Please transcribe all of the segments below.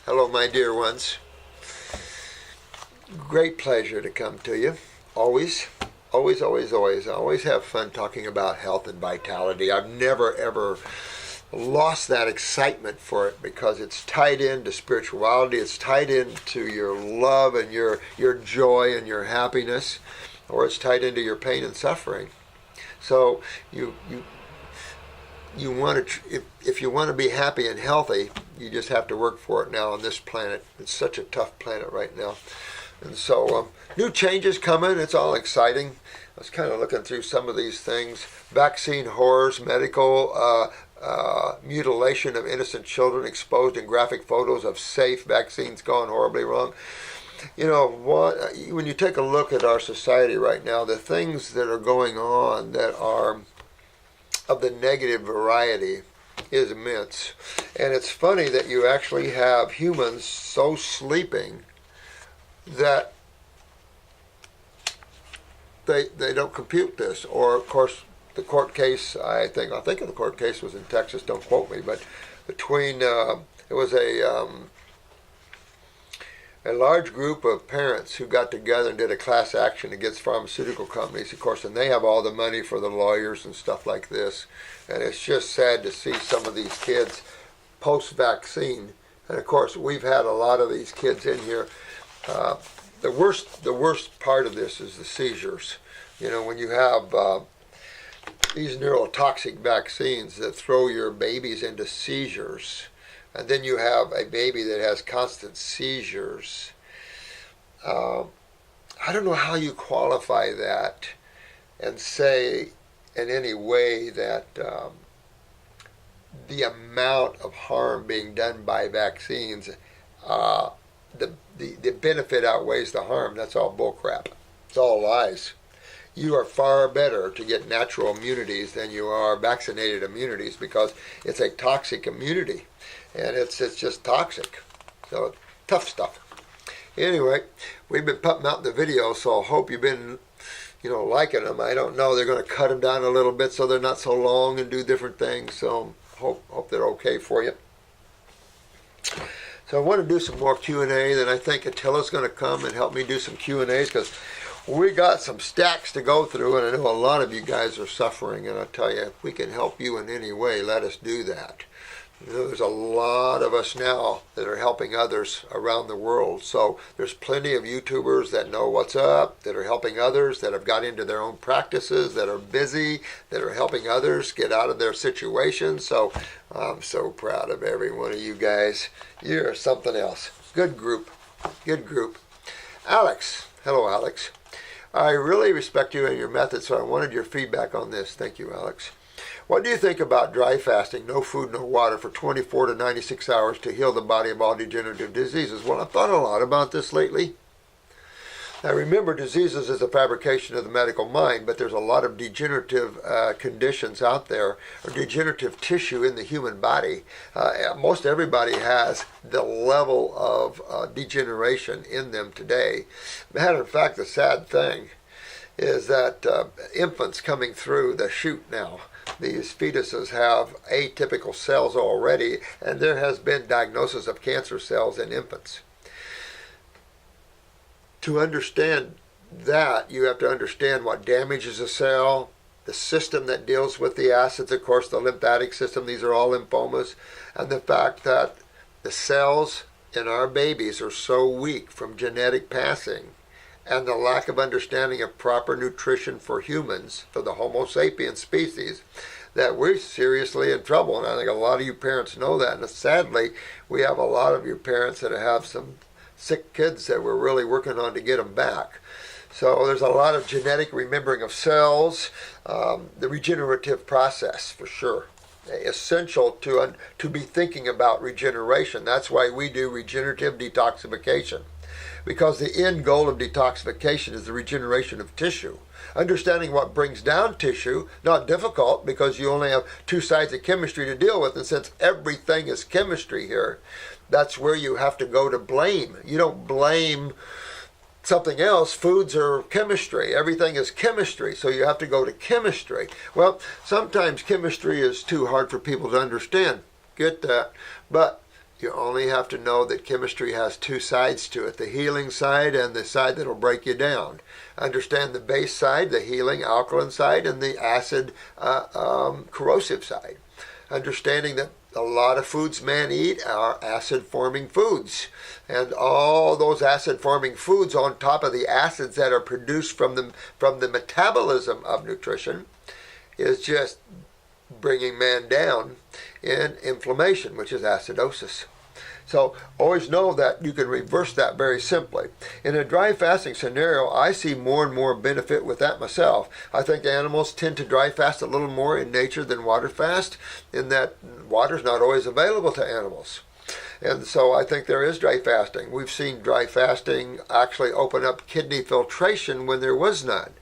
Hello, my dear ones. Great pleasure to come to you. Always, always, always, always. I always have fun talking about health and vitality. I've never, ever lost that excitement for it because it's tied into spirituality. It's tied into your love and your joy and your happiness, or it's tied into your pain and suffering. So you want to, if you want to be happy and healthy, you just have to work for it now on this planet. It's such a tough planet right now. And so new changes coming. It's all exciting. I was kind of looking through some of these things. Vaccine horrors, medical mutilation of innocent children exposed in graphic photos of safe vaccines gone horribly wrong. You know, when you take a look at our society right now, the things that are going on that are of the negative variety is immense. And it's funny that you actually have humans so sleeping that they don't compute this. Or, of course, the court case, I think the court case was in Texas, don't quote me, but between, it was a large group of parents who got together and did a class action against pharmaceutical companies, of course, and they have all the money for the lawyers and stuff like this. And it's just sad to see some of these kids post-vaccine. And of course, we've had a lot of these kids in here. The worst part of this is the seizures. You know, when you have these neurotoxic vaccines that throw your babies into seizures, and then you have a baby that has constant seizures. I don't know how you qualify that and say in any way that the amount of harm being done by vaccines, the benefit outweighs the harm. That's all bullcrap. It's all lies. You are far better to get natural immunities than you are vaccinated immunities because it's a toxic immunity. And it's just toxic. So, tough stuff. Anyway, we've been pumping out the videos, so I hope you've been, liking them. I don't know. They're going to cut them down a little bit so they're not so long and do different things. So, hope they're okay for you. So, I want to do some more Q&A. Then I think Attila's going to come and help me do some Q&As because we got some stacks to go through, and I know a lot of you guys are suffering. And I tell you, if we can help you in any way, let us do that. You know, there's a lot of us now that are helping others around the world. So there's plenty of YouTubers that know what's up, that are helping others, that have got into their own practices, that are busy, that are helping others get out of their situations. So I'm so proud of every one of you guys. You're something else. Good group. Good group. Alex. Hello, Alex. I really respect you and your method, so I wanted your feedback on this. Thank you, Alex. What do you think about dry fasting, no food, no water, for 24 to 96 hours to heal the body of all degenerative diseases? Well, I've thought a lot about this lately. Now, remember, diseases is a fabrication of the medical mind, but there's a lot of degenerative conditions out there, or degenerative tissue in the human body. Most everybody has the level of degeneration in them today. Matter of fact, the sad thing is that infants coming through the chute now, these fetuses have atypical cells already, and there has been diagnosis of cancer cells in infants. To understand that, you have to understand what damages a cell, the system that deals with the acids, of course, the lymphatic system, these are all lymphomas, and the fact that the cells in our babies are so weak from genetic passing, and the lack of understanding of proper nutrition for humans, for the Homo sapiens species, that we're seriously in trouble. And I think a lot of you parents know that. And sadly, we have a lot of you parents that have some sick kids that we're really working on to get them back. So there's a lot of genetic remembering of cells, the regenerative process for sure. Essential to be thinking about regeneration. That's why we do regenerative detoxification. Because the end goal of detoxification is the regeneration of tissue. Understanding what brings down tissue, not difficult because you only have two sides of chemistry to deal with, and since everything is chemistry here, that's where you have to go to blame. You don't blame something else. Foods are chemistry. Everything is chemistry, so you have to go to chemistry. Well, sometimes chemistry is too hard for people to understand. Get that. But you only have to know that chemistry has two sides to it, the healing side and the side that will break you down. Understand the base side, the healing alkaline side, and the acid corrosive side. Understanding that a lot of foods men eat are acid-forming foods. And all those acid-forming foods on top of the acids that are produced from the metabolism of nutrition is just bringing man down in inflammation, which is acidosis. So always know that you can reverse that very simply. In a dry fasting scenario, I see more and more benefit with that myself. I think animals tend to dry fast a little more in nature than water fast, in that water is not always available to animals. And so I think there is dry fasting. We've seen dry fasting actually open up kidney filtration when there was none.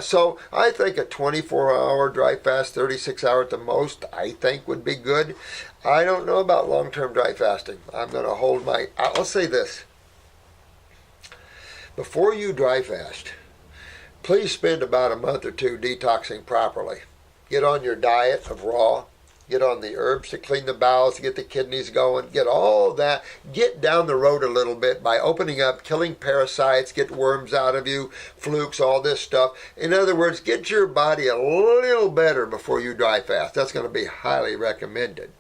So I think a 24-hour dry fast, 36 hours at the most, I think would be good. I don't know about long-term dry fasting. I'm going to hold my... I'll say this. Before you dry fast, please spend about a month or two detoxing properly. Get on your diet of raw. Get on the herbs to clean the bowels, to get the kidneys going, get all that. Get down the road a little bit by opening up, killing parasites, get worms out of you, flukes, all this stuff. In other words, get your body a little better before you dry fast. That's going to be highly recommended.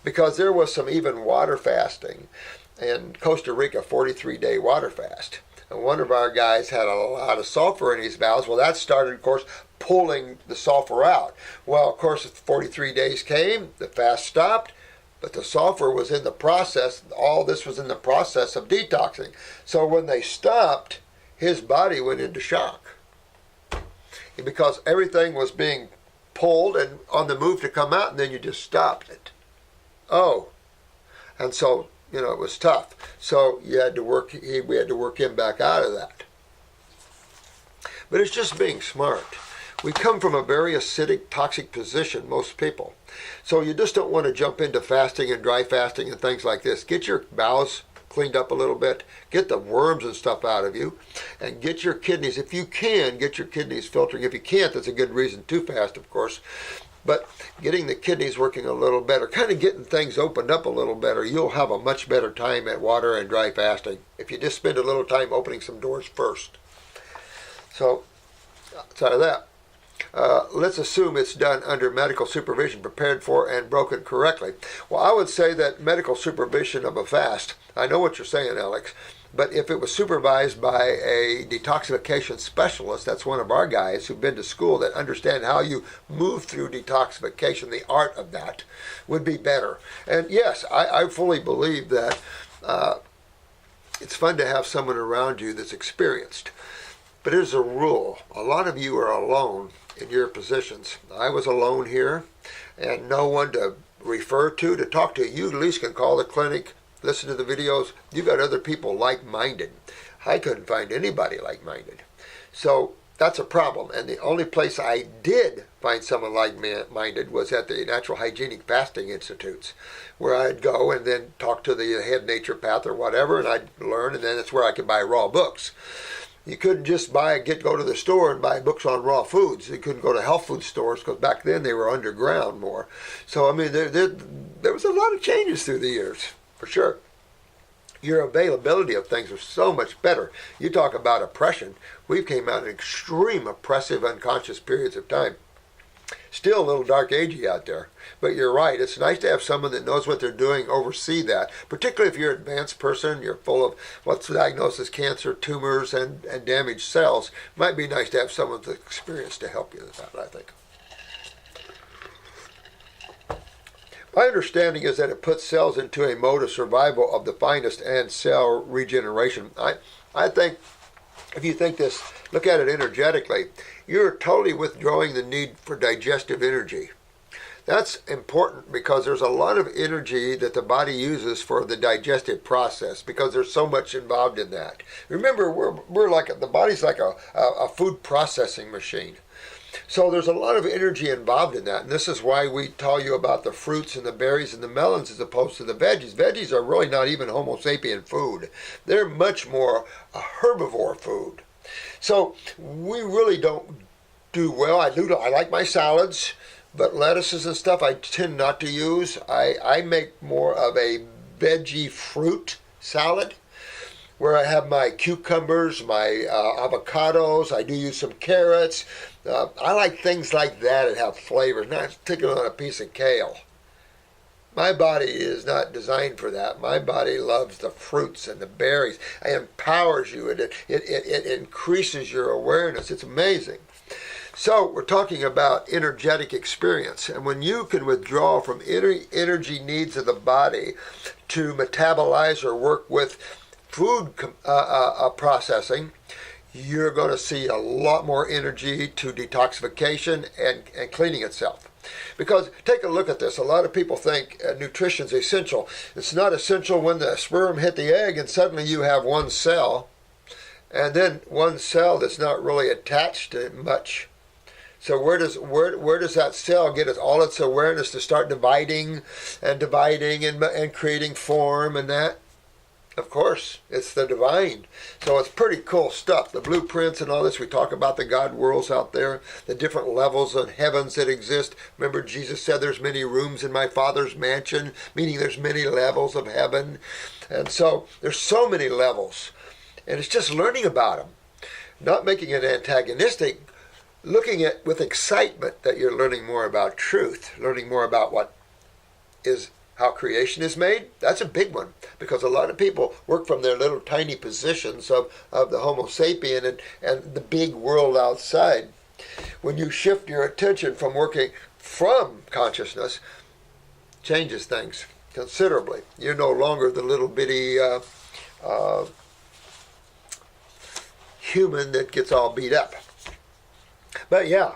Because there was some even water fasting in Costa Rica, 43-day water fast. And one of our guys had a lot of sulfur in his bowels. Well, that started, of course, pulling the sulfur out. Well, of course, 43 days came, the fast stopped, but the sulfur was in the process. All this was in the process of detoxing. So when they stopped, his body went into shock. Because everything was being pulled and on the move to come out, and then you just stopped it. Oh. And so, it was tough. So we had to work him back out of that. But it's just being smart. We come from a very acidic, toxic position, most people. So you just don't want to jump into fasting and dry fasting and things like this. Get your bowels cleaned up a little bit. Get the worms and stuff out of you. And get your kidneys, if you can, get your kidneys filtering. If you can't, that's a good reason to fast, of course. But getting the kidneys working a little better, kind of getting things opened up a little better, you'll have a much better time at water and dry fasting if you just spend a little time opening some doors first. So, outside of that, let's assume it's done under medical supervision, prepared for and broken correctly. Well, I would say that medical supervision of a fast, I know what you're saying, Alex, but if it was supervised by a detoxification specialist, that's one of our guys who've been to school that understand how you move through detoxification, the art of that, would be better. And yes, I fully believe that it's fun to have someone around you that's experienced. But here's a rule. A lot of you are alone in your positions. I was alone here, and no one to refer to talk to. You at least can call the clinic, listen to the videos. You got other people like-minded. I couldn't find anybody like-minded. So that's a problem. And the only place I did find someone like-minded was at the Natural Hygienic Fasting Institutes, where I'd go and then talk to the head naturopath or whatever, and I'd learn, and then that's where I could buy raw books. You couldn't just go to the store and buy books on raw foods. You couldn't go to health food stores because back then they were underground more. So, I mean, there was a lot of changes through the years, for sure. Your availability of things was so much better. You talk about oppression. We came out in extreme oppressive, unconscious periods of time. Still a little dark agey out there. But you're right. It's nice to have someone that knows what they're doing oversee that. Particularly if you're an advanced person, you're full of what's diagnosed as cancer, tumors, and damaged cells. Might be nice to have someone with experience to help you with that, I think. My understanding is that it puts cells into a mode of survival of the finest and cell regeneration. I think, if you think this, look at it energetically, you're totally withdrawing the need for digestive energy. That's important because there's a lot of energy that the body uses for the digestive process because there's so much involved in that. Remember, we're like, the body's like a food processing machine. So there's a lot of energy involved in that, and this is why we tell you about the fruits and the berries and the melons as opposed to the veggies. Veggies are really not even Homo sapien food. They're much more a herbivore food. So we really don't do well. I like my salads, but lettuces and stuff I tend not to use. I make more of a veggie fruit salad, where I have my cucumbers, my avocados. I do use some carrots. I like things like that that have flavors, not particularly on a piece of kale. My body is not designed for that. My body loves the fruits and the berries. It empowers you. It increases your awareness. It's amazing. So we're talking about energetic experience. And when you can withdraw from energy needs of the body to metabolize or work with food processing, you're going to see a lot more energy to detoxification and cleaning itself. Because take a look at this. A lot of people think nutrition is essential. It's not essential when the sperm hit the egg and suddenly you have one cell, and then one cell that's not really attached to much. So where does that cell get all its awareness to start dividing and creating form and that? Of course, it's the divine. So it's pretty cool stuff. The blueprints and all this, we talk about the God worlds out there, the different levels of heavens that exist. Remember, Jesus said there's many rooms in my Father's mansion, meaning there's many levels of heaven. And so there's so many levels. And it's just learning about them, not making it antagonistic, looking at with excitement that you're learning more about truth, learning more about how creation is made. That's a big one, because a lot of people work from their little tiny positions of the Homo sapien and the big world outside. When you shift your attention from working from consciousness, changes things considerably. You're no longer the little bitty human that gets all beat up. But yeah,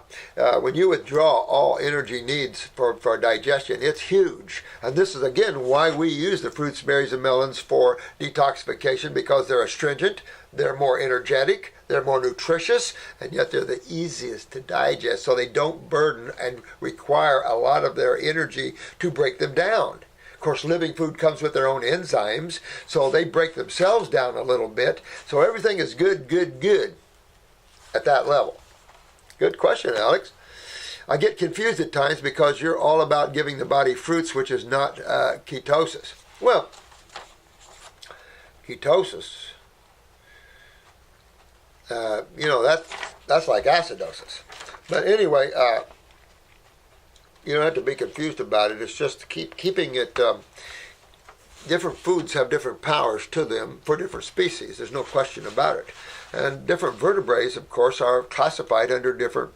when you withdraw all energy needs for digestion, it's huge. And this is, again, why we use the fruits, berries, and melons for detoxification, because they're astringent, they're more energetic, they're more nutritious, and yet they're the easiest to digest, so they don't burden and require a lot of their energy to break them down. Of course, living food comes with their own enzymes, so they break themselves down a little bit. So everything is good at that level. Good question, Alex. I get confused at times because you're all about giving the body fruits, which is not ketosis. Well, ketosis, that's like acidosis. But anyway, you don't have to be confused about it. It's just keeping it. Different foods have different powers to them for different species. There's no question about it. And different vertebrates, of course, are classified under different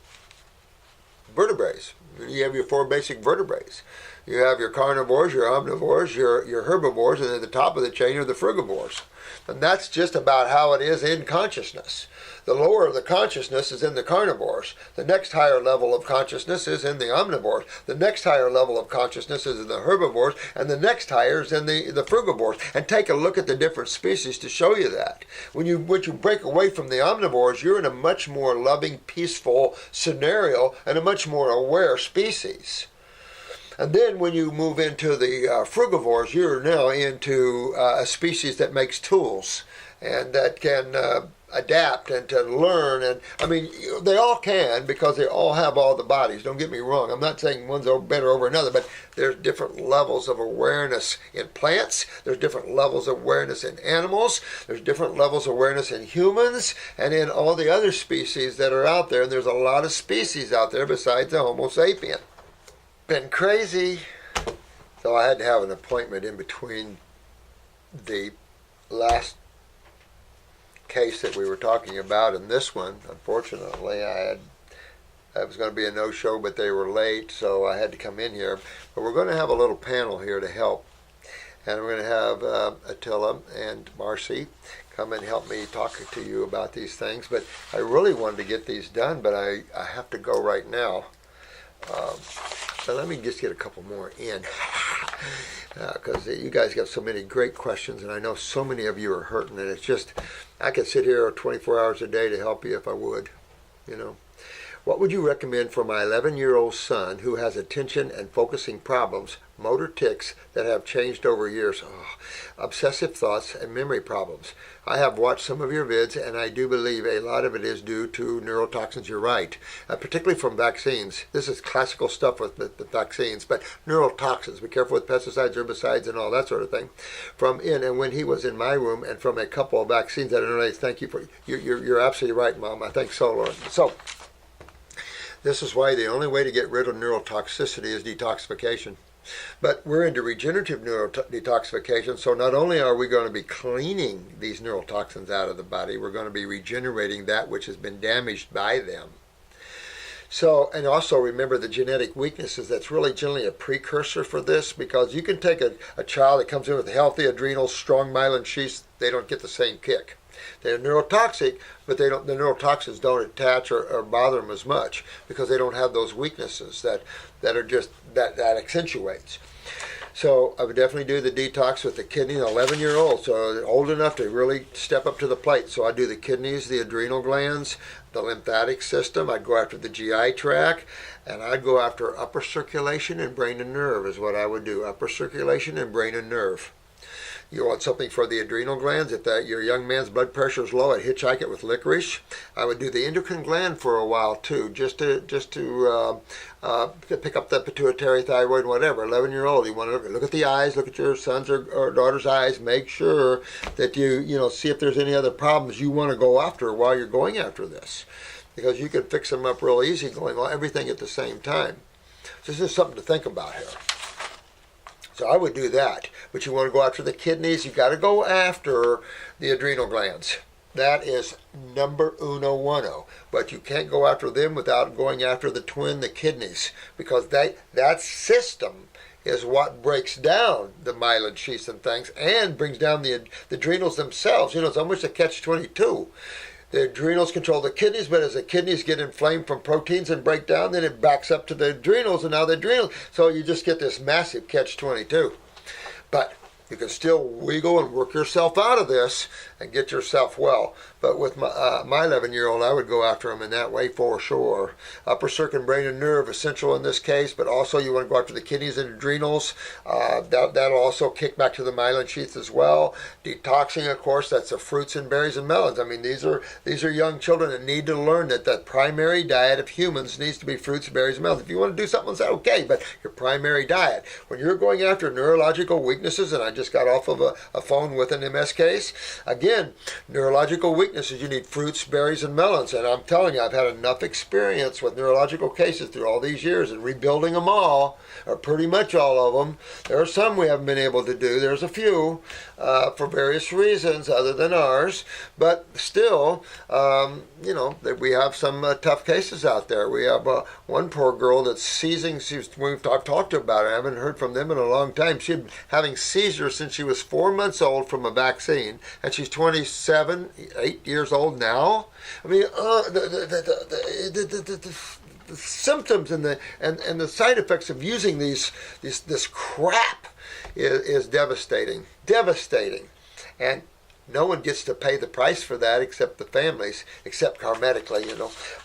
vertebrates. You have your four basic vertebrates. You have your carnivores, your omnivores, your herbivores, and at the top of the chain are the frugivores. And that's just about how it is in consciousness. The lower of the consciousness is in the carnivores. The next higher level of consciousness is in the omnivores. The next higher level of consciousness is in the herbivores. And the next higher is in the frugivores. And take a look at the different species to show you that. When you break away from the omnivores, you're in a much more loving, peaceful scenario and a much more aware species. And then when you move into the frugivores, you're now into a species that makes tools and that can adapt and to learn. And I mean, they all can, because they all have all the bodies. Don't get me wrong. I'm not saying one's better over another, but there's different levels of awareness in plants. There's different levels of awareness in animals. There's different levels of awareness in humans and in all the other species that are out there. And there's a lot of species out there besides the Homo sapien. Been crazy. So I had to have an appointment in between the last case that we were talking about and this one. Unfortunately, I was going to be a no-show, but they were late, so I had to come in here. But we're going to have a little panel here to help. And we're going to have Attila and Marcy come and help me talk to you about these things. But I really wanted to get these done, but I have to go right now. So let me just get a couple more in, because you guys got so many great questions, and I know so many of you are hurting, and it's just, I could sit here 24 hours a day to help you if I would, you know. What would you recommend for my 11-year-old son who has attention and focusing problems, motor tics that have changed over years, obsessive thoughts, and memory problems? I have watched some of your vids, and I do believe a lot of it is due to neurotoxins. You're right, particularly from vaccines. This is classical stuff with the vaccines, but neurotoxins. Be careful with pesticides, herbicides, and all that sort of thing. And when he was in my room, and from a couple of vaccines, I don't know. Thank you for you're absolutely right, Mom. I think so, Lauren. So. This is why the only way to get rid of neurotoxicity is detoxification. But we're into regenerative detoxification, so not only are we going to be cleaning these neurotoxins out of the body, we're going to be regenerating that which has been damaged by them. So, and also remember the genetic weaknesses. That's really generally a precursor for this, because you can take a child that comes in with healthy adrenals, strong myelin sheaths, they don't get the same kick. They're neurotoxic, but the neurotoxins don't attach or bother them as much because they don't have those weaknesses that are just that accentuates. So I would definitely do the detox with the kidney, 11-year-old, so old enough to really step up to the plate. So I do the kidneys, the adrenal glands, the lymphatic system. I'd go after the GI tract, and I'd go after upper circulation and brain and nerve is what I would do. Upper circulation and brain and nerve. You want something for the adrenal glands. If your young man's blood pressure is low, I'd hitchhike it with licorice. I would do the endocrine gland for a while too, just to pick up the pituitary, thyroid, whatever. 11-year-old, you want to look at the eyes, look at your son's or daughter's eyes. Make sure that you see if there's any other problems you want to go after while you're going after this, because you can fix them up real easy going on everything at the same time. So this is something to think about here. So I would do that. But you want to go after the kidneys, you got to go after the adrenal glands. That is number uno. But you can't go after them without going after the twin, the kidneys, because that system is what breaks down the myelin sheaths and things and brings down the adrenals themselves. It's almost a catch-22. The adrenals control the kidneys, but as the kidneys get inflamed from proteins and break down, then it backs up to the adrenals, and now the adrenals. So you just get this massive catch-22. But you can still wiggle and work yourself out of this and get yourself well. But with my 11-year-old, I would go after him in that way for sure. Upper circuit, brain, and nerve, essential in this case, but also you want to go after the kidneys and adrenals. That'll also kick back to the myelin sheath as well. Detoxing, of course, that's the fruits and berries and melons. I mean, these are young children that need to learn that primary diet of humans needs to be fruits, berries, and melons. If you want to do something, that's okay, but your primary diet. When you're going after neurological weaknesses, and I just got off of a phone with an MS case, again, neurological weaknesses, you need fruits, berries, and melons. And I'm telling you, I've had enough experience with neurological cases through all these years and rebuilding them all, or pretty much all of them. There are some we haven't been able to do. There's a few for various reasons other than ours. But still, that we have some tough cases out there. We have one poor girl that's seizing. I've talked to her about it. I haven't heard from them in a long time. She's been having seizures since she was 4 months old from a vaccine, and she's 8 years old now. I mean, the symptoms and the side effects of using this crap is devastating, and no one gets to pay the price for that except the families, except karmatically,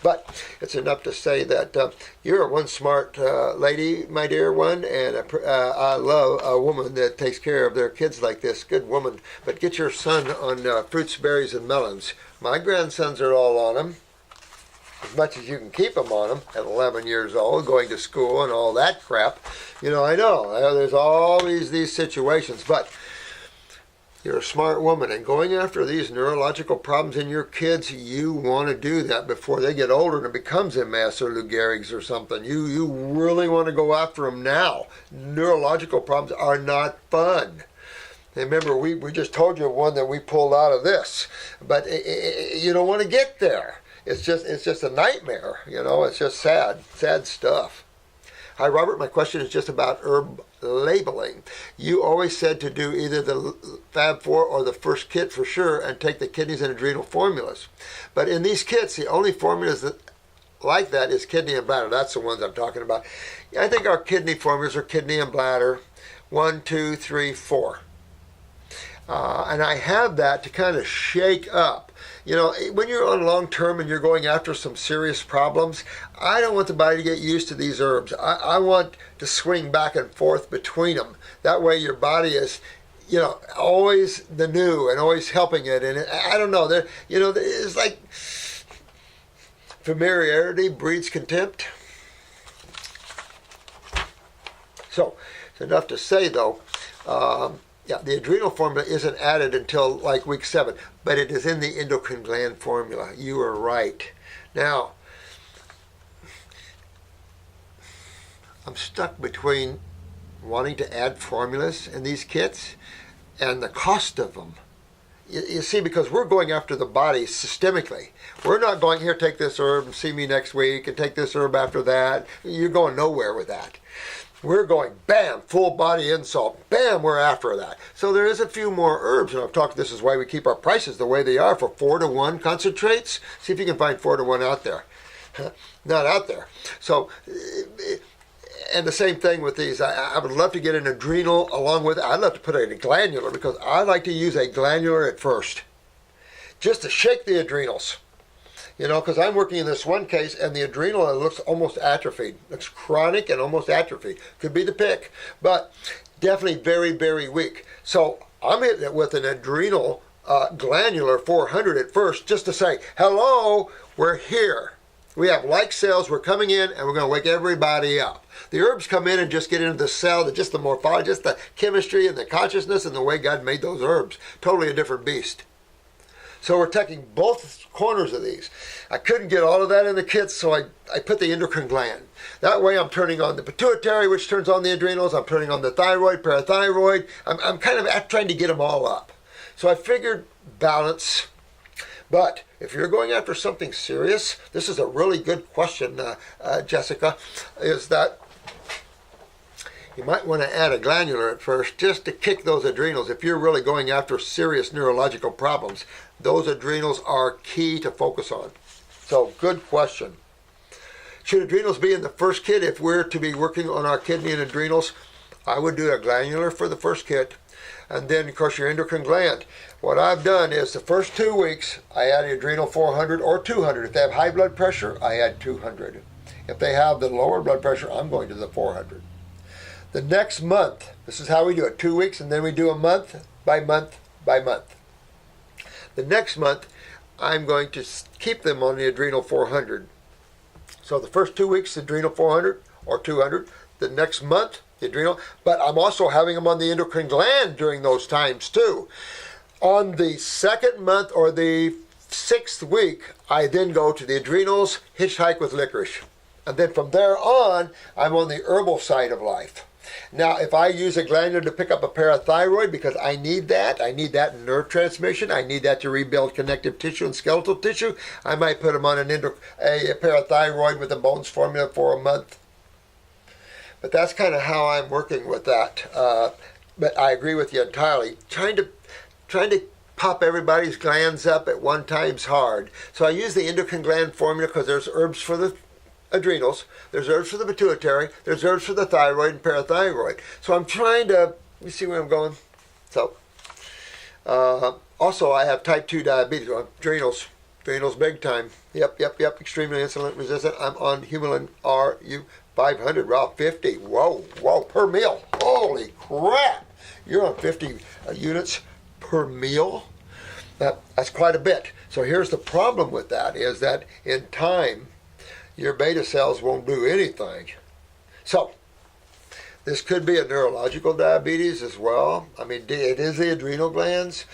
But it's enough to say that you're one smart lady, my dear one, and I love a woman that takes care of their kids like this. Good woman. But get your son on fruits, berries, and melons. My grandsons are all on them, as much as you can keep them on them at 11 years old, going to school and all that crap. I know there's all these situations, but you're a smart woman, and going after these neurological problems in your kids, you want to do that before they get older and it becomes MS or Lou Gehrig's or something. You really want to go after them now. Neurological problems are not fun. And remember, we just told you one that we pulled out of this, but you don't want to get there. It's just a nightmare, It's just sad stuff. Hi, Robert. My question is just about herb labeling. You always said to do either the Fab 4 or the first kit for sure and take the kidneys and adrenal formulas. But in these kits, the only formulas that like that is kidney and bladder. That's the ones I'm talking about. I think our kidney formulas are kidney and bladder 1, 2, 3, 4. And I have that to kind of shake up You know, when you're on long term and you're going after some serious problems, I don't want the body to get used to these herbs. I want to swing back and forth between them. That way your body is, you know, always the new and always helping it. And I don't know, there, you know, it's like familiarity breeds contempt. So it's enough to say, though, yeah, the adrenal formula isn't added until like week 7, but it is in the endocrine gland formula. You are right. Now, I'm stuck between wanting to add formulas in these kits and the cost of them. You see, because we're going after the body systemically. We're not going, here, take this herb and see me next week, and take this herb after that. You're going nowhere with that. We're going, bam, full body insult. Bam, we're after that. So there is a few more herbs, and I've talked, this is why we keep our prices the way they are for 4-to-1 concentrates. See if you can find 4-to-1 out there. Not out there. So, and the same thing with these. I would love to get an adrenal along with it. I'd love to put a glandular, because I like to use a glandular at first, just to shake the adrenals. You know, because I'm working in this one case, and the adrenal looks almost atrophied. Looks chronic and almost atrophied. Could be the pick, but definitely very, very weak. So I'm hitting it with an adrenal glandular 400 at first, just to say, hello, we're here. We have like cells, we're coming in, and we're going to wake everybody up. The herbs come in and just get into the cell, just the morphology, just the chemistry and the consciousness and the way God made those herbs. Totally a different beast. So we're taking both corners of these. I couldn't get all of that in the kits, so I put the endocrine gland. That way I'm turning on the pituitary, which turns on the adrenals. I'm turning on the thyroid, parathyroid. I'm kind of trying to get them all up. So I figured balance. But if you're going after something serious, this is a really good question, Jessica, is that you might want to add a glandular at first just to kick those adrenals. If you're really going after serious neurological problems, those adrenals are key to focus on. So, good question. Should adrenals be in the first kit if we're to be working on our kidney and adrenals? I would do a glandular for the first kit. And then, of course, your endocrine gland. What I've done is the first 2 weeks, I add the adrenal 400 or 200. If they have high blood pressure, I add 200. If they have the lower blood pressure, I'm going to the 400. The next month, this is how we do it, 2 weeks, and then we do a month by month by month. The next month, I'm going to keep them on the adrenal 400. So the first 2 weeks, adrenal 400 or 200. The next month, the adrenal, but I'm also having them on the endocrine gland during those times too. On the second month or the 6th week, I then go to the adrenals, hitchhike with licorice. And then from there on, I'm on the herbal side of life. Now, if I use a glandular to pick up a parathyroid, because I need that in nerve transmission, I need that to rebuild connective tissue and skeletal tissue, I might put them on a parathyroid with a bones formula for a month. But that's kind of how I'm working with that. But I agree with you entirely. Trying to pop everybody's glands up at one time's hard. So I use the endocrine gland formula because there's herbs for the adrenals, there's herbs for the pituitary, there's herbs for the thyroid and parathyroid. So I'm trying to, you see where I'm going? So, also I have type 2 diabetes, adrenals big time. Yep, extremely insulin resistant. I'm on humulin RU 500, raw 50. Whoa, per meal. Holy crap. You're on 50 units per meal. That's quite a bit. So here's the problem with that, is that in time, your beta cells won't do anything. So, this could be a neurological diabetes as well. I mean, it is the adrenal glands.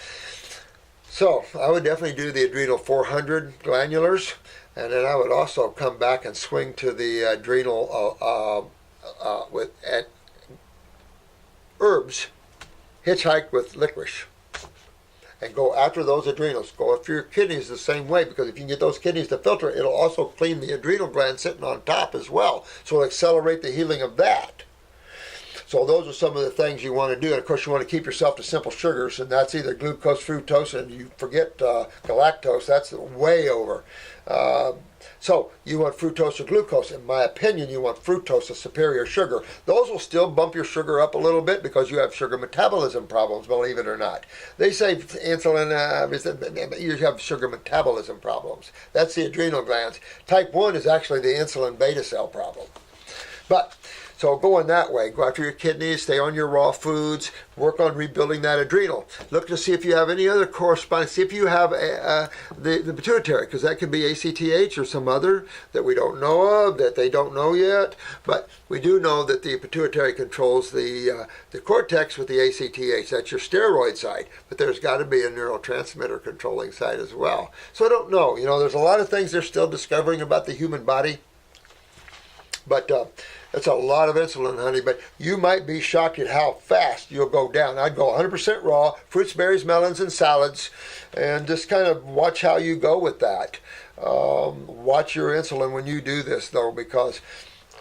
So, I would definitely do the adrenal 400 glandulars, and then I would also come back and swing to the adrenal with herbs, hitchhike with licorice, and go after those adrenals. Go after your kidneys the same way, because if you can get those kidneys to filter, it'll also clean the adrenal gland sitting on top as well. So it'll accelerate the healing of that. So those are some of the things you want to do. And of course, you want to keep yourself to simple sugars, and that's either glucose, fructose, and you forget galactose. That's way over. So you want fructose or glucose. In my opinion, you want fructose, a superior sugar. Those will still bump your sugar up a little bit because you have sugar metabolism problems, believe it or not. They say insulin, you have sugar metabolism problems. That's the adrenal glands. Type 1 is actually the insulin beta cell problem. But so going that way, go after your kidneys, stay on your raw foods, work on rebuilding that adrenal. Look to see if you have any other correspondence. See if you have the pituitary, because that could be ACTH or some other that we don't know of, that they don't know yet. But we do know that the pituitary controls the cortex with the ACTH. That's your steroid side. But there's got to be a neurotransmitter controlling side as well. So I don't know. There's a lot of things they're still discovering about the human body. But that's a lot of insulin, honey. But you might be shocked at how fast you'll go down. I'd go 100% raw, fruits, berries, melons, and salads, and just kind of watch how you go with that. Watch your insulin when you do this, though, because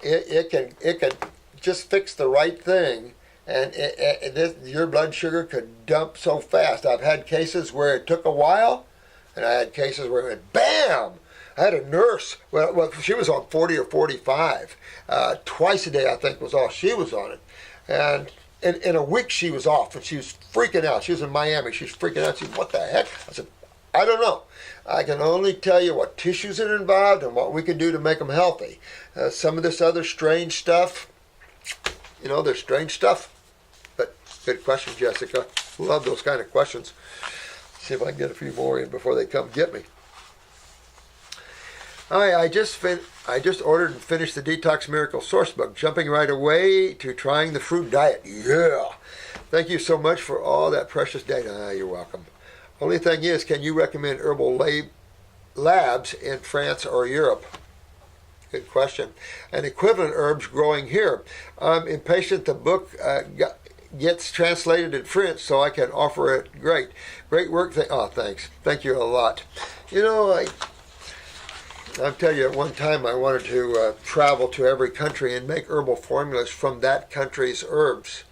it can just fix the right thing, and your blood sugar could dump so fast. I've had cases where it took a while, and I had cases where it went BAM! I had a nurse, well, she was on 40 or 45. Twice a day, I think, was all she was on it. And in a week, she was off, and she was freaking out. She was in Miami. She was freaking out. She said, what the heck? I said, I don't know. I can only tell you what tissues are involved and what we can do to make them healthy. Some of this other strange stuff, there's strange stuff. But good question, Jessica. Love those kind of questions. See if I can get a few more in before they come get me. Hi, I just ordered and finished the Detox Miracle Sourcebook, jumping right away to trying the fruit diet. Yeah! Thank you so much for all that precious data. You're welcome. Only thing is, can you recommend herbal labs in France or Europe? Good question. And equivalent herbs growing here. I'm impatient the book gets translated in French so I can offer it. Great work. Thanks. Thank you a lot. I'll tell you, at one time I wanted to travel to every country and make herbal formulas from that country's herbs.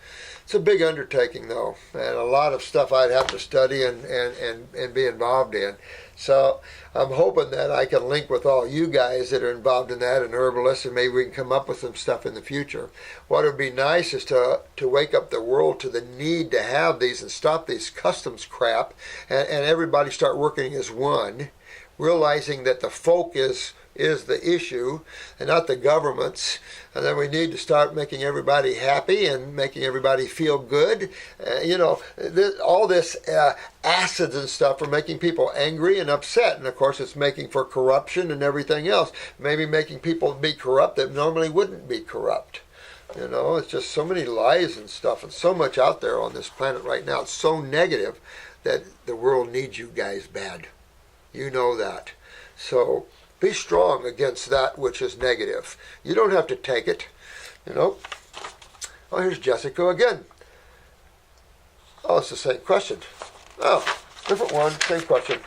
It's a big undertaking, though, and a lot of stuff I'd have to study and be involved in. So I'm hoping that I can link with all you guys that are involved in that and herbalists, and maybe we can come up with some stuff in the future. What would be nice is to wake up the world to the need to have these and stop these customs crap, and everybody start working as one, realizing that the folk is the issue and not the governments, and then we need to start making everybody happy and making everybody feel good. All this acids and stuff are making people angry and upset, and of course it's making for corruption and everything else, maybe making people be corrupt that normally wouldn't be corrupt. It's just so many lies and stuff, and so much out there on this planet right now. It's so negative that the world needs you guys bad. You know that. So be strong against that which is negative. You don't have to take it. Oh, here's Jessica again. Oh, it's the same question. Oh, different one, same question.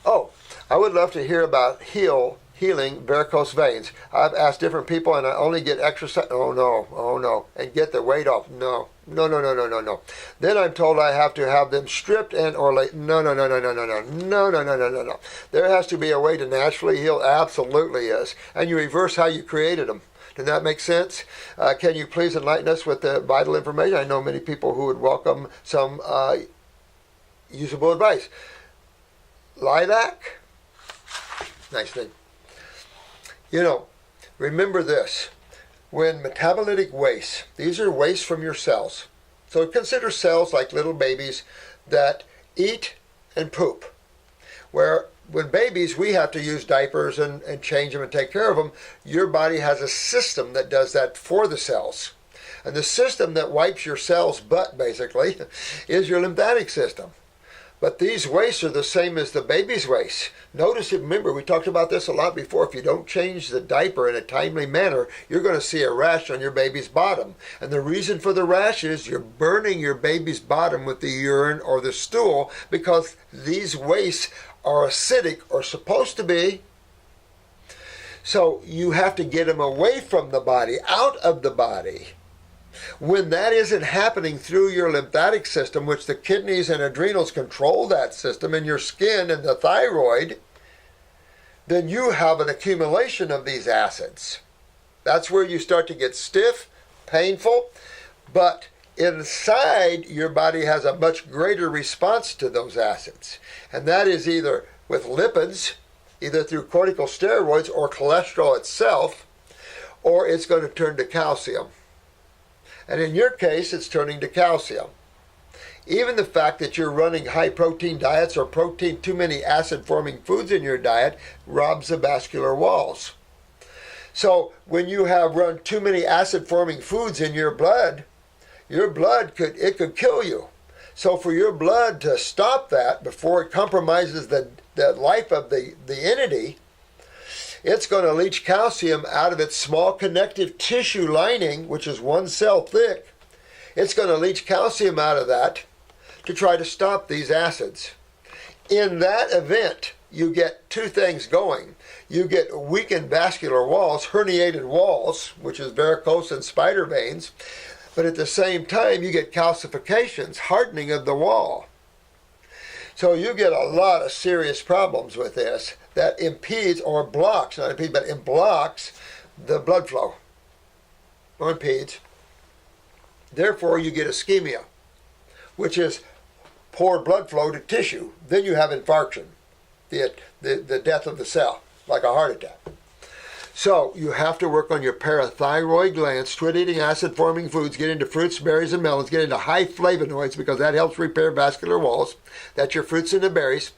Oh, I would love to hear about healing varicose veins. I've asked different people and I only get exercise. Oh no. And get the weight off. No. Then I'm told I have to have them stripped and or late. No. There has to be a way to naturally heal. Absolutely is. And you reverse how you created them. Does that make sense? Can you please enlighten us with the vital information? I know many people who would welcome some usable advice. Lilac? Nice thing. Remember this. When metabolitic waste, these are waste from your cells. So consider cells like little babies that eat and poop. Where when babies, we have to use diapers and change them and take care of them. Your body has a system that does that for the cells. And the system that wipes your cells' butt, basically, is your lymphatic system. But these wastes are the same as the baby's waste. Notice, remember, we talked about this a lot before. If you don't change the diaper in a timely manner, you're going to see a rash on your baby's bottom. And the reason for the rash is you're burning your baby's bottom with the urine or the stool because these wastes are acidic or supposed to be. So you have to get them away from the body, out of the body. When that isn't happening through your lymphatic system, which the kidneys and adrenals control that system, and your skin and the thyroid, then you have an accumulation of these acids. That's where you start to get stiff, painful, but inside your body has a much greater response to those acids. And that is either with lipids, either through corticosteroids or cholesterol itself, or it's going to turn to calcium. And in your case, it's turning to calcium. Even the fact that you're running high protein diets or too many acid forming foods in your diet robs the vascular walls. So when you have run too many acid forming foods in your blood could kill you. So for your blood to stop that before it compromises the life of the entity, it's going to leach calcium out of its small connective tissue lining, which is 1 cell thick. It's going to leach calcium out of that to try to stop these acids. In that event, you get two things going. You get weakened vascular walls, herniated walls, which is varicose and spider veins, but at the same time, you get calcifications, hardening of the wall. So you get a lot of serious problems with this that impedes or blocks, not impedes, but it blocks the blood flow, or impedes. Therefore, you get ischemia, which is poor blood flow to tissue. Then you have infarction, the death of the cell, like a heart attack. So you have to work on your parathyroid glands, quit eating acid-forming foods, get into fruits, berries, and melons, get into high flavonoids because that helps repair vascular walls. That's your fruits and the berries.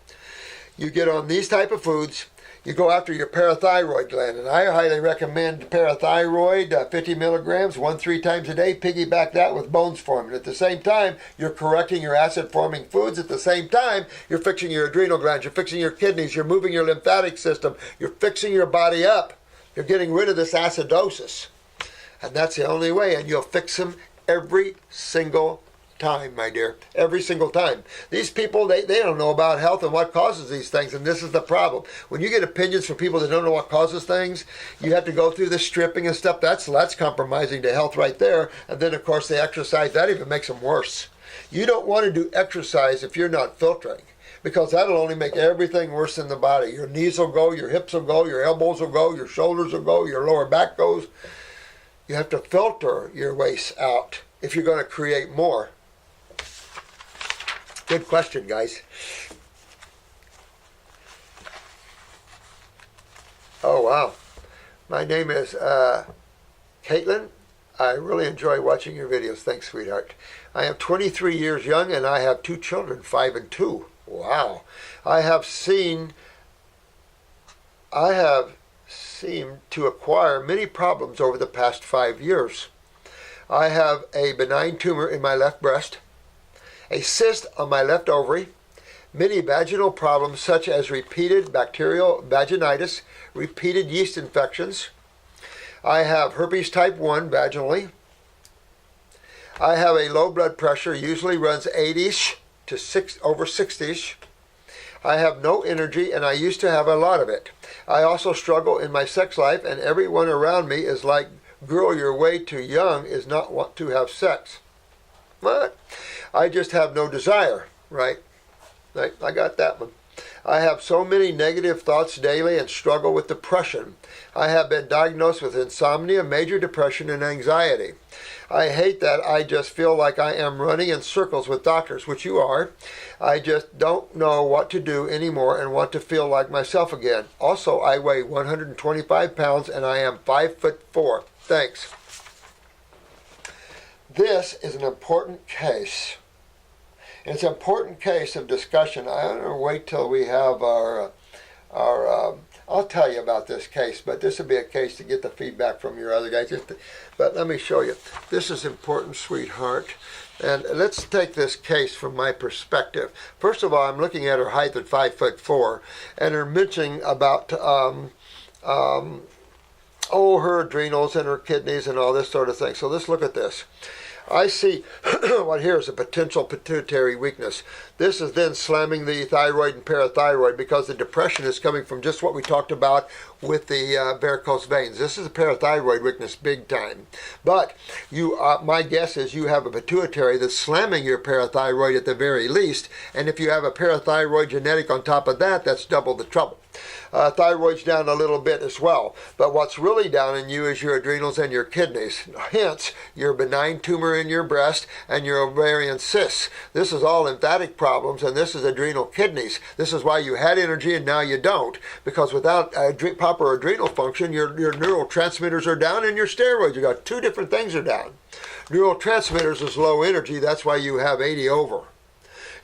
You get on these type of foods, you go after your parathyroid gland, and I highly recommend parathyroid, 50 milligrams, 1-3 times a day. Piggyback that with bones forming. At the same time, you're correcting your acid-forming foods. At the same time, you're fixing your adrenal glands, you're fixing your kidneys, you're moving your lymphatic system, you're fixing your body up. You're getting rid of this acidosis. And that's the only way, and you'll fix them every single time, my dear. Every single time. These people, they don't know about health and what causes these things, and this is the problem. When you get opinions from people that don't know what causes things, you have to go through the stripping and stuff. That's compromising to health right there. And then, of course, the exercise, that even makes them worse. You don't want to do exercise if you're not filtering, because that'll only make everything worse in the body. Your knees will go, your hips will go, your elbows will go, your shoulders will go, your lower back goes. You have to filter your waste out if you're going to create more. Good question, guys. Oh, wow. My name is Kaitlyn. I really enjoy watching your videos. Thanks, sweetheart. I am 23 years young, and I have 2 children, 5 and 2. Wow. I have seemed to acquire many problems over the past 5 years. I have a benign tumor in my left breast, a cyst on my left ovary, many vaginal problems such as repeated bacterial vaginitis, repeated yeast infections. I have herpes type 1 vaginally. I have a low blood pressure, usually runs 80-ish to over 60-ish. I have no energy, and I used to have a lot of it. I also struggle in my sex life, and everyone around me is like, girl, you're way too young, is not want to have sex. What? I just have no desire, right? I got that one. I have so many negative thoughts daily and struggle with depression. I have been diagnosed with insomnia, major depression, and anxiety. I hate that I just feel like I am running in circles with doctors, which you are. I just don't know what to do anymore and want to feel like myself again. Also, I weigh 125 pounds and I am 5'4". Thanks. This is an important case. It's an important case of discussion. I'm going to wait till we have our I'll tell you about this case, but this will be a case to get the feedback from your other guys. But let me show you. This is important, sweetheart. And let's take this case from my perspective. First of all, I'm looking at her height at 5'4", and her mentioning about her adrenals and her kidneys and all this sort of thing. So let's look at this. I see what here is a potential pituitary weakness. This is then slamming the thyroid and parathyroid because the depression is coming from just what we talked about with the varicose veins. This is a parathyroid weakness big time. But my guess is you have a pituitary that's slamming your parathyroid at the very least. And if you have a parathyroid genetic on top of that, that's double the trouble. Thyroid's down a little bit as well. But what's really down in you is your adrenals and your kidneys. Hence, your benign tumor in your breast and your ovarian cysts. This is all lymphatic problems, and this is adrenal kidneys. This is why you had energy and now you don't. Because without proper adrenal function, your neurotransmitters are down and your steroids. You got two different things are down. Neurotransmitters is low energy. That's why you have 80 over.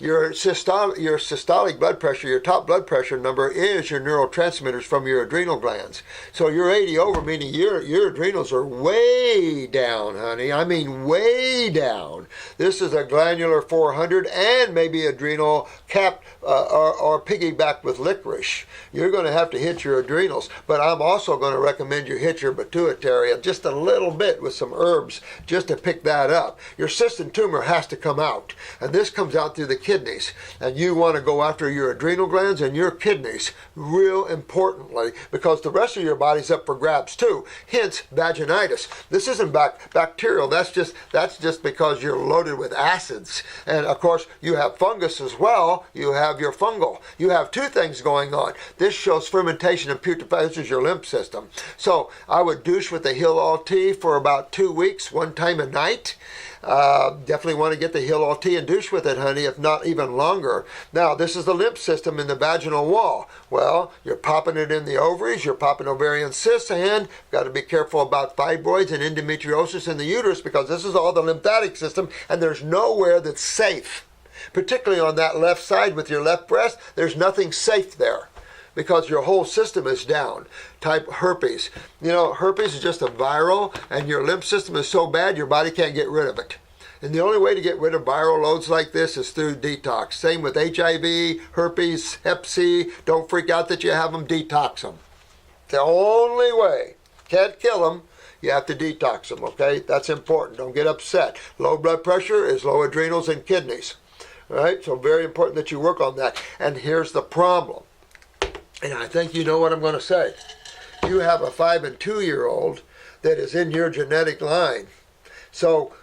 Your systolic blood pressure, your top blood pressure number is your neurotransmitters from your adrenal glands. So you're 80 over, meaning your adrenals are way down, honey. I mean way down. This is a glandular 400 and maybe adrenal capped or piggybacked with licorice. You're going to have to hit your adrenals, but I'm also going to recommend you hit your pituitary just a little bit with some herbs just to pick that up. Your cyst and tumor has to come out, and this comes out through the kidneys, and you want to go after your adrenal glands and your kidneys real importantly, because the rest of your body's up for grabs too. Hence vaginitis. This isn't bacterial. That's just because you're loaded with acids, and of course you have fungus as well. You have your fungal. You have two things going on. This shows fermentation and putrefaction. This is your lymph system. So I would douche with the Heal-All tea for about 2 weeks, one time a night. Definitely want to get the Heal-All tea and douche with it, honey, if not even longer. Now, this is the lymph system in the vaginal wall. Well, you're popping it in the ovaries, you're popping ovarian cysts, and got to be careful about fibroids and endometriosis in the uterus, because this is all the lymphatic system, and there's nowhere that's safe. Particularly on that left side with your left breast, there's nothing safe there, because your whole system is down. Type herpes. You know, herpes is just a viral, and your lymph system is so bad your body can't get rid of it. And the only way to get rid of viral loads like this is through detox. Same with HIV, herpes, hep C. Don't freak out that you have them, detox them. The only way. Can't kill them. You have to detox them, okay? That's important. Don't get upset. Low blood pressure is low adrenals and kidneys. All right? So very important that you work on that. And here's the problem. And I think you know what I'm going to say. You have a 5 and 2-year-old that is in your genetic line. So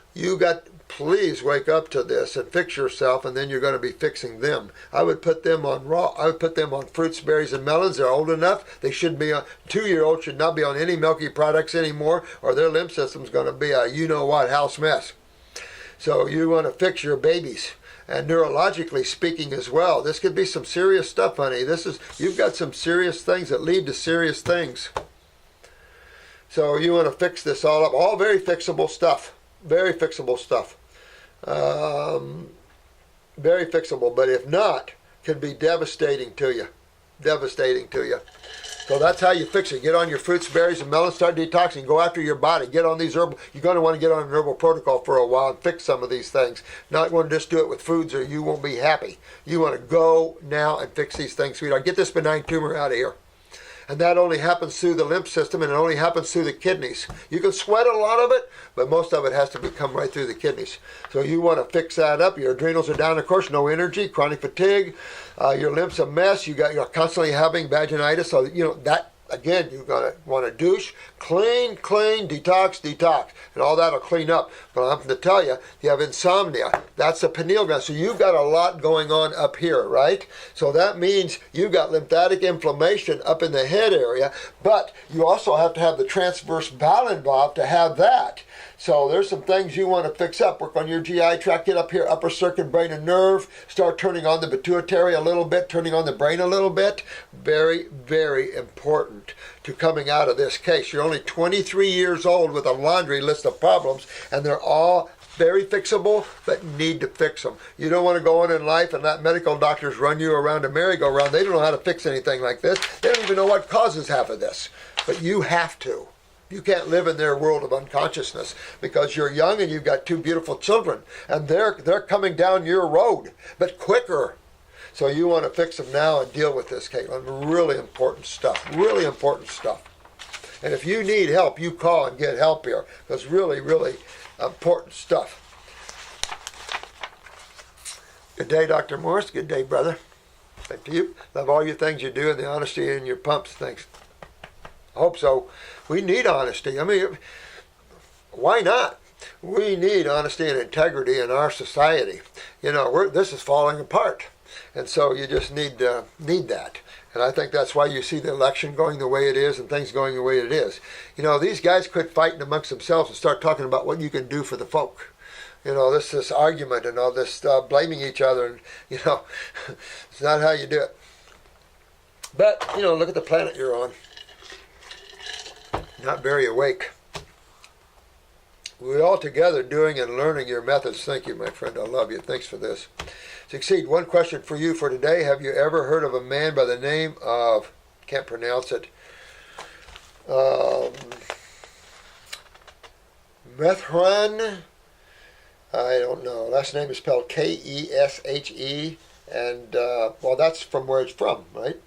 please wake up to this and fix yourself, and then you're going to be fixing them. I would put them on fruits, berries, and melons. They're old enough. They should be 2-year-olds should not be on any milky products anymore, or their lymph system's going to be a you-know-what house mess. So you want to fix your babies. And neurologically speaking as well, this could be some serious stuff, honey. You've got some serious things that lead to serious things. So you want to fix this all up. All very fixable stuff. Very fixable stuff. Very fixable. But if not, can be devastating to you. Devastating to you. So that's how you fix it. Get on your fruits, berries, and melons. Start detoxing. Go after your body. Get on these herbal. You're going to want to get on an herbal protocol for a while and fix some of these things. Not going to just do it with foods or you won't be happy. You want to go now and fix these things, sweetheart. Get this benign tumor out of here. And that only happens through the lymph system, and it only happens through the kidneys. You can sweat a lot of it, but most of it has to come right through the kidneys. So you want to fix that up. Your adrenals are down, of course, no energy, chronic fatigue. Your lymph's a mess. You're constantly having vaginitis. So, that, again, you're going to want to douche, clean, detox, and all that will clean up. But I'm going to tell you, you have insomnia. That's the pineal gland. So you've got a lot going on up here, right? So that means you've got lymphatic inflammation up in the head area, but you also have to have the transverse bowel involved to have that. So there's some things you want to fix up. Work on your GI tract, get up here, upper circuit, brain and nerve. Start turning on the pituitary a little bit, turning on the brain a little bit. Very, very important to coming out of this case. You're only 23 years old with a laundry list of problems, and they're all very fixable, but need to fix them. You don't want to go on in life and let medical doctors run you around a merry-go-round. They don't know how to fix anything like this. They don't even know what causes half of this. But you have to. You can't live in their world of unconsciousness because you're young and you've got 2 beautiful children, and they're coming down your road, but quicker. So you want to fix them now and deal with this, Kaitlyn. Really important stuff. Really important stuff. And if you need help, you call and get help here, because really, really important stuff. Good day, Dr. Morris. Good day, brother. Thank you. Love all your things you do and the honesty in your pumps. Thanks. I hope so. We need honesty. I mean, why not? We need honesty and integrity in our society. You know, this is falling apart. And so you just need that. And I think that's why you see the election going the way it is and things going the way it is. You know, these guys quit fighting amongst themselves and start talking about what you can do for the folk. You know, this argument and all this blaming each other. And, you know, it's not how you do it. But, you know, look at the planet you're on. Not very awake. We're all together doing and learning your methods. Thank you, my friend. I love you. Thanks for this. Succeed. One question for you for today. Have you ever heard of a man by the name of, can't pronounce it, Mehran? I don't know. Last name is spelled Keshe. And, well, that's from where it's from, right?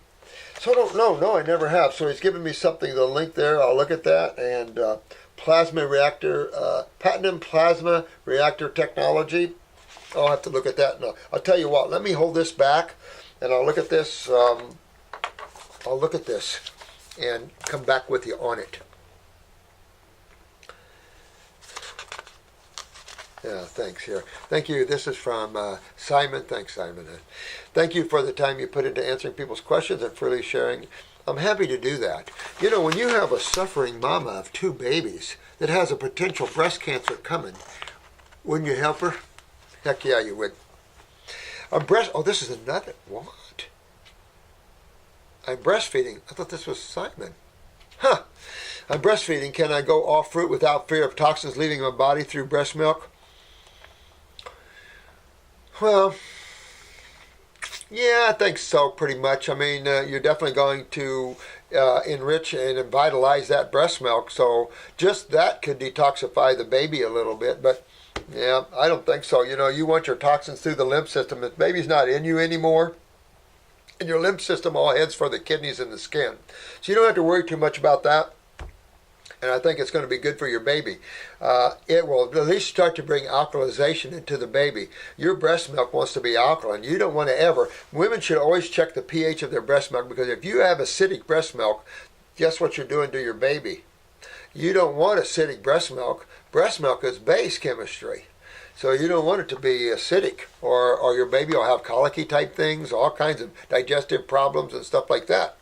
So I don't know. No, I never have. So he's given me something, the link there. I'll look at that. And plasma reactor, platinum plasma reactor technology. I'll have to look at that. No, I'll tell you what. Let me hold this back, and I'll look at this. I'll look at this and come back with you on it. Yeah, thanks. Here, thank you. This is from Simon. Thanks, Simon. Thank you for the time you put into answering people's questions and freely sharing. I'm happy to do that. You know, when you have a suffering mama of 2 babies that has a potential breast cancer coming, wouldn't you help her? Heck yeah, you would. Oh, this is another. What? I'm breastfeeding. I thought this was Simon. Huh. I'm breastfeeding. Can I go off fruit without fear of toxins leaving my body through breast milk? Well, yeah, I think so, pretty much. I mean, you're definitely going to enrich and vitalize that breast milk. So just that could detoxify the baby a little bit. But yeah, I don't think so. You know, you want your toxins through the lymph system. If baby's not in you anymore, and your lymph system all heads for the kidneys and the skin. So you don't have to worry too much about that. And I think it's going to be good for your baby. It will at least start to bring alkalization into the baby. Your breast milk wants to be alkaline. You don't want to ever. Women should always check the pH of their breast milk, because if you have acidic breast milk, guess what you're doing to your baby? You don't want acidic breast milk. Breast milk is base chemistry. So you don't want it to be acidic, or your baby will have colicky type things, all kinds of digestive problems and stuff like that.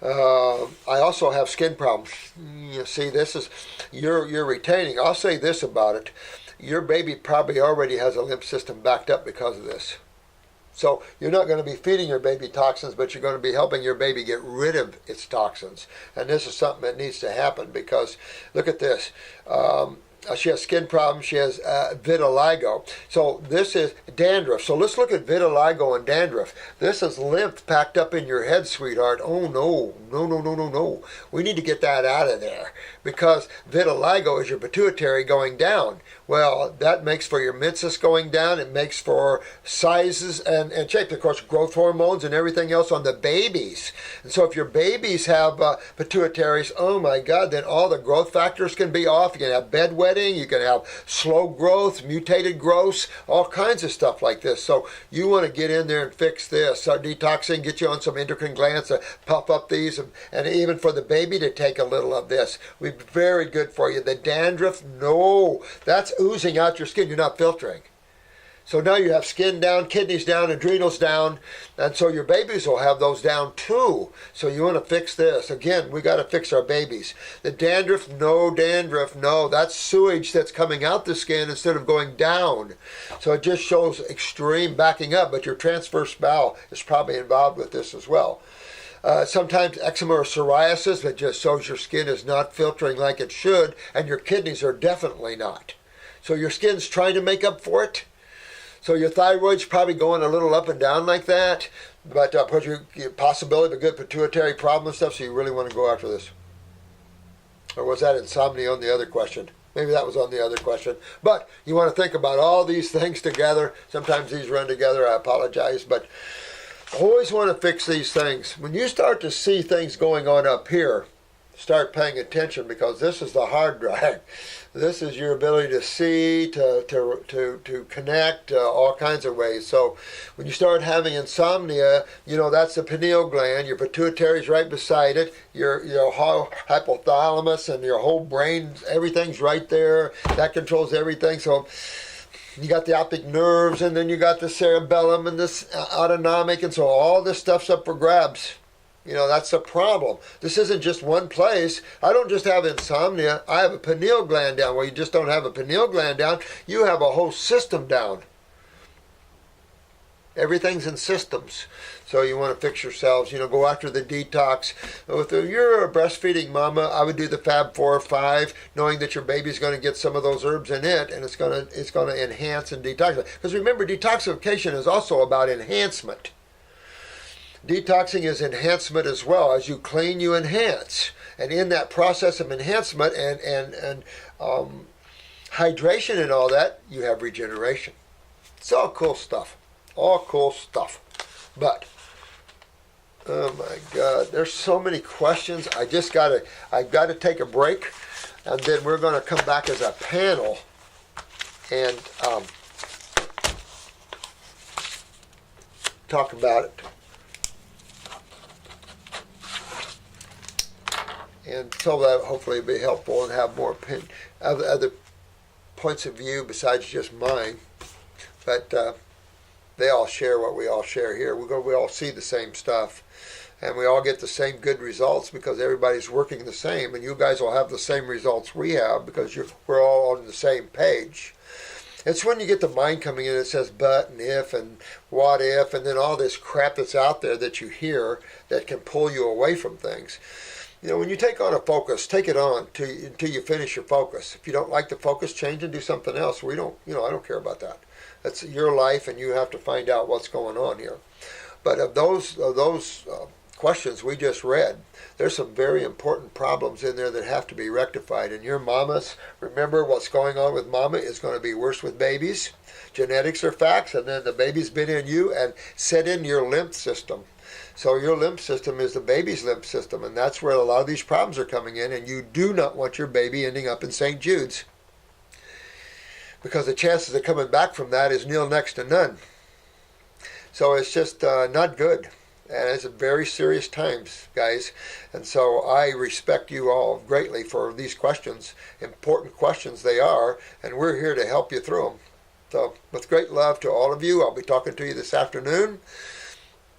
I also have skin problems. You see, this is, you're retaining. I'll say this about it. Your baby probably already has a lymph system backed up because of this. So you're not going to be feeding your baby toxins, but you're going to be helping your baby get rid of its toxins. And this is something that needs to happen, because look at this. She has skin problems. She has vitiligo. So this is dandruff. So let's look at vitiligo and dandruff. This is lymph packed up in your head, sweetheart. Oh, no. No, no, no, no, no. We need to get that out of there, because vitiligo is your pituitary going down. Well, that makes for your menses going down. It makes for sizes and shapes, of course, growth hormones and everything else on the babies. And so if your babies have pituitaries, oh my God, then all the growth factors can be off. You can have bedwetting. You can have slow growth, mutated growths, all kinds of stuff like this. So you want to get in there and fix this. Start detoxing, get you on some endocrine glands to puff up these, and even for the baby to take a little of this. We're very good for you. The dandruff, no, that's oozing out your skin. You're not filtering. So now you have skin down, kidneys down, adrenals down, and so your babies will have those down too. So you want to fix this. Again, we got to fix our babies. The dandruff, no. That's sewage that's coming out the skin instead of going down. So it just shows extreme backing up, but your transverse bowel is probably involved with this as well. Sometimes eczema or psoriasis, that just shows your skin is not filtering like it should, and your kidneys are definitely not. So your skin's trying to make up for it. So your thyroid's probably going a little up and down like that, but your possibility of a good pituitary problem and stuff, so you really want to go after this. Or was that insomnia on the other question? Maybe that was on the other question. But you want to think about all these things together. Sometimes these run together, I apologize, but always want to fix these things. When you start to see things going on up here, start paying attention, because this is the hard drive. This is your ability to see, to connect, all kinds of ways. So when you start having insomnia, that's the pineal gland. Your pituitary's right beside it. Your hypothalamus and your whole brain, everything's right there. That controls everything. So you got the optic nerves, and then you got the cerebellum and this autonomic, and so all this stuff's up for grabs. That's the problem. This isn't just one place. I don't just have insomnia. I have a pineal gland down. Well, you just don't have a pineal gland down. You have a whole system down. Everything's in systems. So you want to fix yourselves, go after the detox. If you're a breastfeeding mama, I would do the Fab 4 or 5, knowing that your baby's going to get some of those herbs in it, and it's going to enhance and detoxify. Because remember, detoxification is also about enhancement. Detoxing is enhancement as well. As you clean, you enhance. And in that process of enhancement and hydration and all that, you have regeneration. It's all cool stuff. All cool stuff. But, oh my God, there's so many questions. I've got to take a break, and then we're going to come back as a panel and talk about it. And so that hopefully will be helpful and have more other points of view besides just mine. But they all share what we all share here. We all see the same stuff. And we all get the same good results because everybody's working the same. And you guys will have the same results we have because we're all on the same page. It's when you get the mind coming in that says but and if and what if, and then all this crap that's out there that you hear that can pull you away from things. When you take on a focus, take it on until you finish your focus. If you don't like the focus, change and do something else. I don't care about that. That's your life, and you have to find out what's going on here. But of those questions we just read, there's some very important problems in there that have to be rectified. And your mamas, remember what's going on with mama is going to be worse with babies. Genetics are facts, and then the baby's been in you and set in your lymph system. So your lymph system is the baby's lymph system, and that's where a lot of these problems are coming in, and you do not want your baby ending up in St. Jude's, because the chances of coming back from that is nil, next to none. So it's just not good, and it's very serious times, guys. And so I respect you all greatly for these questions, important questions they are, and we're here to help you through them. So with great love to all of you, I'll be talking to you this afternoon.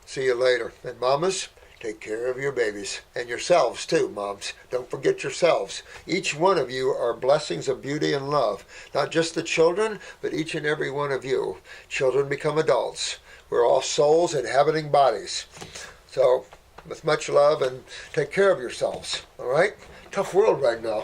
See you later. And mamas, take care of your babies. And yourselves too, moms. Don't forget yourselves. Each one of you are blessings of beauty and love. Not just the children, but each and every one of you. Children become adults. We're all souls inhabiting bodies. So, with much love, and take care of yourselves. All right? Tough world right now.